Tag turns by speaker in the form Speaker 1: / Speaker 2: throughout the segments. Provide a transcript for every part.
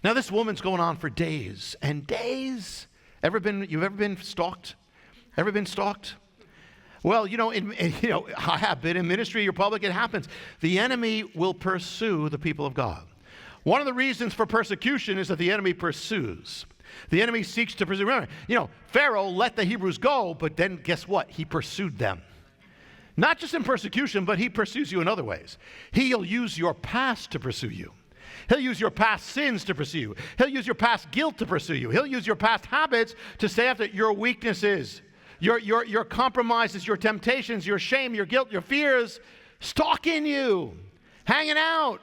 Speaker 1: Now this woman's going on for days and days. You've ever been stalked? Ever been stalked? Well, I have been in ministry, you're public, it happens. The enemy will pursue the people of God. One of the reasons for persecution is that the enemy pursues. The enemy seeks to pursue. Remember, Pharaoh let the Hebrews go, but then guess what? He pursued them. Not just in persecution, but he pursues you in other ways. He'll use your past to pursue you. He'll use your past sins to pursue you. He'll use your past guilt to pursue you. He'll use your past habits to stay after your weaknesses, your compromises, your temptations, your shame, your guilt, your fears, stalking you, hanging out,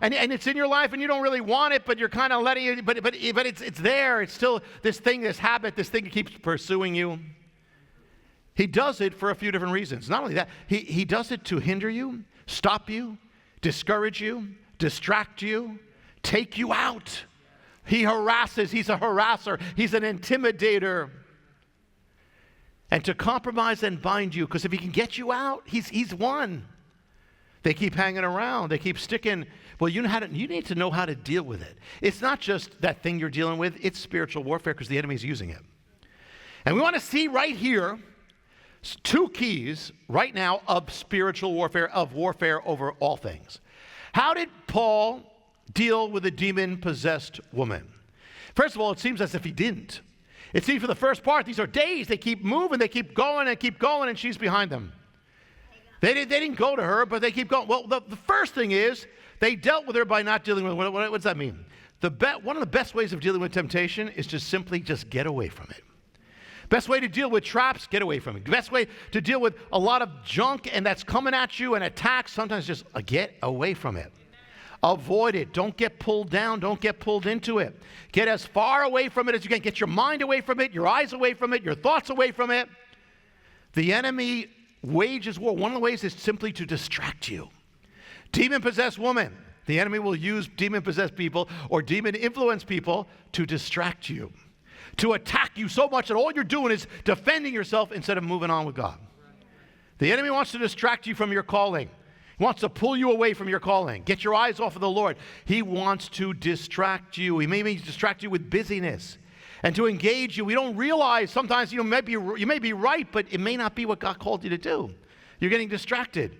Speaker 1: and it's in your life and you don't really want it, but you're kind of letting it, but it's there. It's still this thing, this habit, this thing that keeps pursuing you. He does it for a few different reasons. Not only that, he does it to hinder you, stop you, discourage you, distract you, take you out. He harasses. He's a harasser. He's an intimidator. And to compromise and bind you, because if he can get you out, he's won. They keep hanging around. They keep sticking. Well, you need to know how to deal with it. It's not just that thing you're dealing with. It's spiritual warfare because the enemy's using it. And we want to see right here two keys right now of spiritual warfare, of warfare over all things. How did Paul deal with a demon-possessed woman? First of all, it seems as if he didn't. It seems for the first part, these are days. They keep moving, they keep going, and she's behind them. They didn't go to her, but they keep going. Well, the first thing is they dealt with her by not dealing with her. What does that mean? One of the best ways of dealing with temptation is to simply just get away from it. Best way to deal with traps, get away from it. Best way to deal with a lot of junk and that's coming at you and attacks, sometimes just get away from it. Avoid it. Don't get pulled down. Don't get pulled into it. Get as far away from it as you can. Get your mind away from it, your eyes away from it, your thoughts away from it. The enemy wages war. One of the ways is simply to distract you. Demon-possessed woman. The enemy will use demon-possessed people or demon-influenced people to distract you, to attack you so much that all you're doing is defending yourself instead of moving on with God. The enemy wants to distract you from your calling. He wants to pull you away from your calling. Get your eyes off of the Lord. He wants to distract you. He may distract you with busyness and to engage you. We don't realize sometimes you may be right, but it may not be what God called you to do. You're getting distracted.